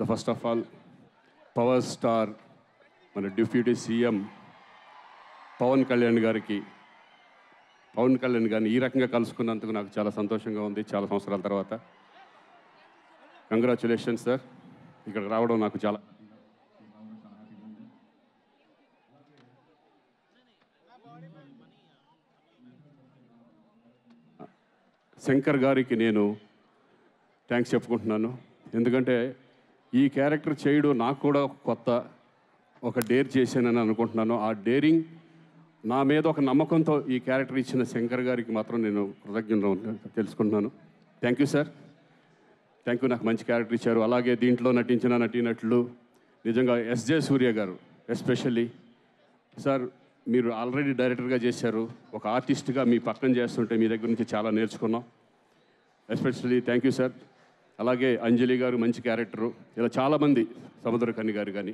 First of all power star మన deputy CM Pawan Kalyan గారిని ఈ రకంగా కలుసుకున్నందుకు నాకు చాలా సంతోషంగా ఉంది. చాలా సంవత్సరాల తర్వాత కంగ్రాచులేషన్స్ సార్. ఇక్కడికి రావడం నాకు చాలా శంకర్ గారికి నేను థ్యాంక్స్ చెప్పుకుంటున్నాను. ఎందుకంటే ఈ క్యారెక్టర్ చేయడం నాకు కూడా కొత్త, ఒక డేర్ చేశానని అనుకుంటున్నాను. ఆ డేరింగ్ నా మీద ఒక నమ్మకంతో ఈ క్యారెక్టర్ ఇచ్చిన శంకర్ గారికి మాత్రం నేను కృతజ్ఞత తెలుసుకుంటున్నాను. Thank you sir, thank you. నాకు మంచి క్యారెక్టర్ ఇచ్చారు. అలాగే దీంట్లో నటించిన నటీనటులు నిజంగా ఎస్జే సూర్య గారు ఎస్పెషల్లీ సార్, మీరు ఆల్రెడీ డైరెక్టర్గా చేశారు. ఒక ఆర్టిస్ట్గా మీ పక్కన చేస్తుంటే మీ దగ్గర నుంచి చాలా నేర్చుకున్నాం. Especially thank you sir. అలాగే అంజలి గారు మంచి క్యారెక్టరు. ఇలా చాలామంది, సముద్రకని గారు కానీ,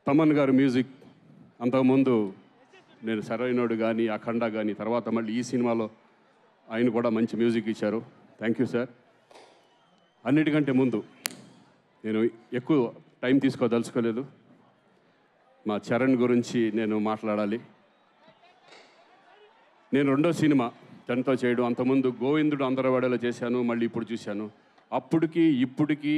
తమన్ గారు మ్యూజిక్. అంతకుముందు నేను సరైనోడు కానీ, అఖండ కానీ, తర్వాత మళ్ళీ ఈ సినిమాలో ఆయన కూడా మంచి మ్యూజిక్ ఇచ్చారు. Thank you sir. అన్నిటికంటే ముందు నేను ఎక్కువ టైం తీసుకోదలుచుకోలేదు. మా చరణ్ గురించి నేను మాట్లాడాలి. నేను రెండో సినిమా తనతో చేయడం, అంతకుముందు గోవిందుడు అందరవాడలో చేశాను, మళ్ళీ ఇప్పుడు చూశాను. అప్పటికి ఇప్పటికీ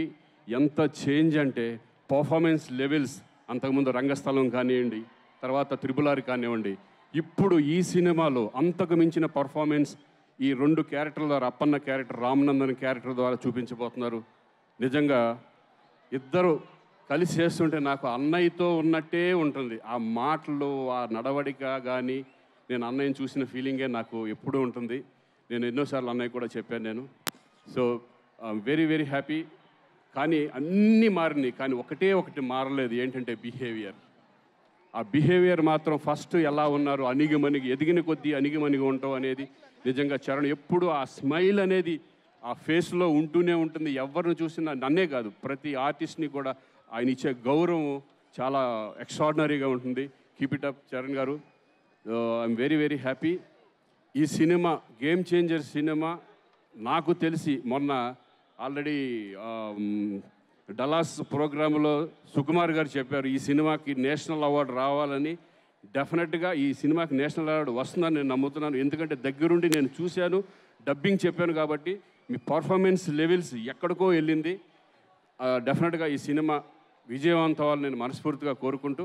ఎంత చేంజ్ అంటే పర్ఫార్మెన్స్ లెవెల్స్, అంతకుముందు రంగస్థలం కానివ్వండి, తర్వాత త్రిపులారి కానివ్వండి, ఇప్పుడు ఈ సినిమాలో అంతకు మించిన పర్ఫార్మెన్స్ ఈ రెండు క్యారెక్టర్ల ద్వారా, అప్పన్న క్యారెక్టర్, రామనందన్ క్యారెక్టర్ ద్వారా చూపించబోతున్నారు. నిజంగా ఇద్దరు కలిసి చేస్తుంటే నాకు అన్నయ్యతో ఉన్నట్టే ఉంటుంది. ఆ మాటలు, ఆ నడవడిక కానీ, నేను అన్నయ్యని చూసిన ఫీలింగే నాకు ఎప్పుడూ ఉంటుంది. నేను ఎన్నోసార్లు అన్నయ్య కూడా చెప్పాను నేను. So very very happy. కానీ అన్నీ మారినాయి, కానీ ఒకటి మారలేదు. ఏంటంటే బిహేవియర్. ఆ బిహేవియర్ మాత్రం ఫస్ట్ ఎలా ఉన్నారు, అణిగిమణిగి, ఎదిగిన కొద్దీ అణిగిమణిగి ఉంటాం అనేది నిజంగా చరణ్ ఎప్పుడు ఆ స్మైల్ అనేది ఆ ఫేస్లో ఉంటూనే ఉంటుంది. ఎవరిని చూసినా, నన్నే కాదు ప్రతి ఆర్టిస్ట్ని కూడా ఆయన ఇచ్చే గౌరవం చాలా ఎక్స్ట్రాడినరీగా ఉంటుంది. కీప్ ఇట్ అప్ చరణ్ గారు. I'm very very happy. ఈ సినిమా గేమ్ చేంజర్ సినిమా. నాకు తెలిసి మొన్న ఆల్రెడీ డలాస్ ప్రోగ్రాంలో సుకుమార్ గారు చెప్పారు ఈ సినిమాకి నేషనల్ అవార్డు రావాలని. డెఫినెట్గా ఈ సినిమాకి నేషనల్ అవార్డు వస్తుందని నేను నమ్ముతున్నాను. ఎందుకంటే దగ్గరుండి నేను చూశాను, డబ్బింగ్ చెప్పాను కాబట్టి. మీ పర్ఫార్మెన్స్ లెవెల్స్ ఎక్కడికో వెళ్ళింది. డెఫినెట్గా ఈ సినిమా విజయవంతం అవ్వాలని నేను మనస్ఫూర్తిగా కోరుకుంటూ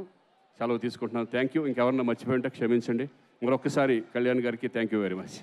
సెలవు తీసుకుంటున్నాను. Thank you. ఇంకెవరన్నా మర్చిపోయింటే క్షమించండి. మరొకసారి కళ్యాణ్ గారికి థ్యాంక్ యూ వెరీ మచ్.